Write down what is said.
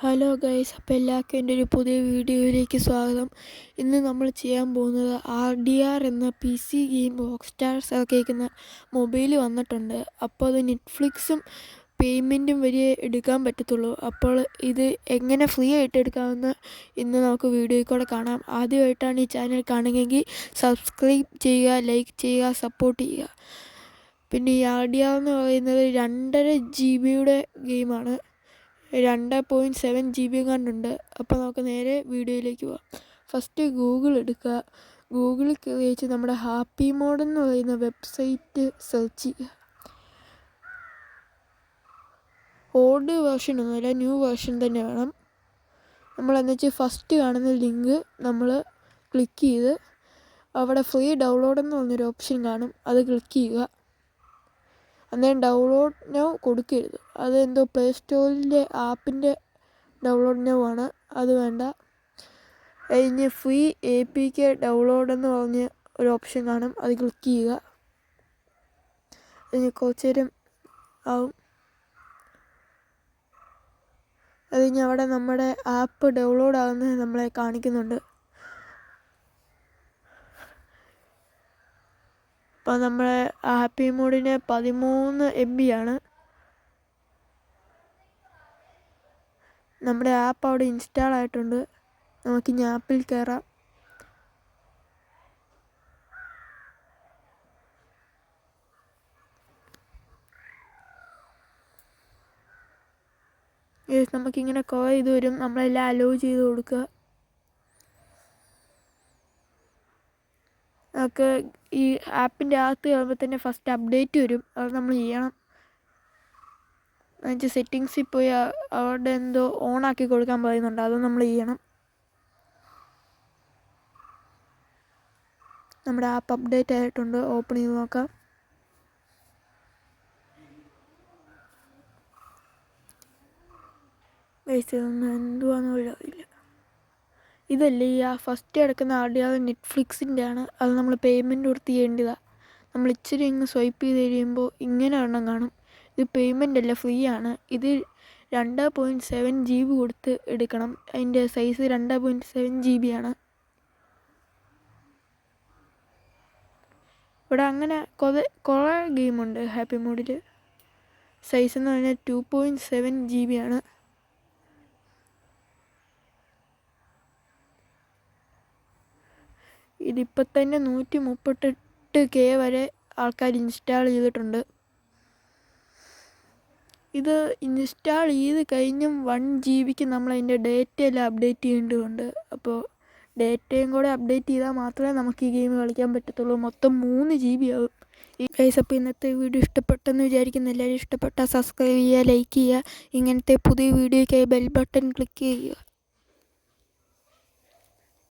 Hello guys, അപ്പോൾ എല്ലാവർക്കും എൻ്റെ ഒരു പുതിയ വീഡിയോയിലേക്ക് സ്വാഗതം. ഇന്ന് നമ്മൾ ചെയ്യാൻ പോകുന്നത് RDR എന്ന PC ഗെയിം റോക്ക്സ്റ്റാർസ് ഇറക്കിയിരിക്കുന്ന മൊബൈൽ വന്നിട്ടുണ്ട്. അപ്പോൾ അത് നെറ്റ്ഫ്ലിക്സും പേയ്മെൻറ്റും വരെ എടുക്കാൻ പറ്റത്തുള്ളൂ. അപ്പോൾ ഇത് എങ്ങനെ ഫ്രീ ആയിട്ട് എടുക്കാമെന്ന് ഇന്ന് നമുക്ക് വീഡിയോയിൽ കൂടെ കാണാം. ആദ്യമായിട്ടാണ് ഈ ചാനൽ കാണുന്നതെങ്കിൽ സബ്സ്ക്രൈബ് ചെയ്യുക, ലൈക്ക് ചെയ്യുക, സപ്പോർട്ട് ചെയ്യുക. പിന്നെ ഈ RDR എന്ന് പറയുന്നത് 2.5 GB ഗെയിമാണ്. 2.7 GB കണ്ടുണ്ട്. അപ്പോൾ നമുക്ക് നേരെ വീഡിയോയിലേക്ക് പോകാം. ഫസ്റ്റ് ഗൂഗിൾ എടുക്കുക. ഗൂഗിളിൽ കയറി നമ്മുടെ ഹാപ്പി മോഡ് എന്ന് പറയുന്ന വെബ്സൈറ്റ് സെർച്ച് ചെയ്യുക. ഓൾഡ് വേർഷൻ ഒന്നുമില്ല, ന്യൂ വേർഷൻ തന്നെ വേണം. നമ്മളെന്നുവെച്ചാൽ ഫസ്റ്റ് കാണുന്ന ലിങ്ക് നമ്മൾ ക്ലിക്ക് ചെയ്ത് അവിടെ ഫ്രീ ഡൗൺലോഡ് എന്ന് പറഞ്ഞൊരു ഓപ്ഷൻ കാണും, അത് ക്ലിക്ക് ചെയ്യുക. അന്നേരം ഡൗൺലോഡ് നൗ കൊടുക്കരുത്, അതെന്തോ പ്ലേ സ്റ്റോറിൻ്റെ ആപ്പിൻ്റെ ഡൗൺലോഡ് നൗ ആണ്, അത് വേണ്ട. കഴിഞ്ഞ് ഫ്രീ APK ഡൗൺലോഡ് എന്ന് പറഞ്ഞ് ഒരു ഓപ്ഷൻ കാണും, അത് ക്ലിക്ക് ചെയ്യുക. അതിന് കുറച്ച് നേരം ആവും. അത് കഴിഞ്ഞ് അവിടെ നമ്മുടെ ആപ്പ് ഡൗൺലോഡ് ആകുന്നത് നമ്മളെ കാണിക്കുന്നുണ്ട്. അപ്പോൾ നമ്മുടെ ഹാപ്പി മോഡിന് 13 MB ആണ്. നമ്മുടെ ആപ്പ് അവിടെ ഇൻസ്റ്റാൾ ആയിട്ടുണ്ട്. നമുക്കിനി ആപ്പിൽ കയറാം. നമുക്കിങ്ങനെ കുറേ ഇത് വരും, നമ്മളെല്ലാം അലോ ചെയ്ത് കൊടുക്കുക. നമുക്ക് ഈ ആപ്പിൻ്റെ അകത്ത് കയറുമ്പോൾ തന്നെ ഫസ്റ്റ് അപ്ഡേറ്റ് വരും, അത് നമ്മൾ ചെയ്യണം. എന്നുവെച്ചാൽ സെറ്റിങ്സിൽ പോയി അവിടെ എന്തോ ഓണാക്കി കൊടുക്കാൻ പറയുന്നുണ്ട്, അത് നമ്മൾ ചെയ്യണം. നമ്മുടെ ആപ്പ് അപ്ഡേറ്റ് ആയിട്ടുണ്ട്, ഓപ്പൺ ചെയ്ത് നോക്കാം. ഇതൊന്നും എന്തുവാന്ന് പോലും അറിയില്ല. ഇതല്ലേ ഈ ഫസ്റ്റ് കിടക്കുന്ന RDR നെറ്റ്ഫ്ലിക്സിൻ്റെ ആണ്, അത് നമ്മൾ പേയ്മെൻറ്റ് കൊടുത്ത് ചെയ്യേണ്ടതാണ്. നമ്മൾ ഇച്ചിരി ഇങ്ങ് സ്വൈപ്പ് ചെയ്ത് കഴിയുമ്പോൾ ഇങ്ങനെ എണ്ണം കാണും. ഇത് പേയ്മെൻ്റ് അല്ല, ഫ്രീ ആണ്. ഇത് 2.7 GB കൊടുത്ത് എടുക്കണം. അതിൻ്റെ സൈസ് 2.7 GB ആണ്. ഇവിടെ അങ്ങനെ കുറേ ഗെയിമുണ്ട് ഹാപ്പി മോഡിൽ. സൈസ് എന്ന് പറഞ്ഞാൽ 2.7 GB ആണ്. ഇതിപ്പോൾ തന്നെ 138K വരെ ആൾക്കാർ ഇൻസ്റ്റാൾ ചെയ്തിട്ടുണ്ട്. ഇത് ഇൻസ്റ്റാൾ ചെയ്ത് കഴിഞ്ഞും 1 GB നമ്മൾ അതിൻ്റെ ഡേറ്റയെല്ലാം അപ്ഡേറ്റ് ചെയ്യേണ്ടതുണ്ട്. അപ്പോൾ ഡേറ്റയും കൂടെ അപ്ഡേറ്റ് ചെയ്താൽ മാത്രമേ നമുക്ക് ഈ ഗെയിം കളിക്കാൻ പറ്റത്തുള്ളൂ. മൊത്തം 3 GB ആവും. ഈ ഗൈസ്, അപ്പോൾ ഇന്നത്തെ വീഡിയോ ഇഷ്ടപ്പെട്ടെന്ന് വിചാരിക്കുന്നു. എല്ലാവരും ഇഷ്ടപ്പെട്ടാൽ സബ്സ്ക്രൈബ് ചെയ്യുക, ലൈക്ക് ചെയ്യുക. ഇങ്ങനത്തെ പുതിയ വീഡിയോയ്ക്കായി ബെൽ ബട്ടൺ ക്ലിക്ക് ചെയ്യുക.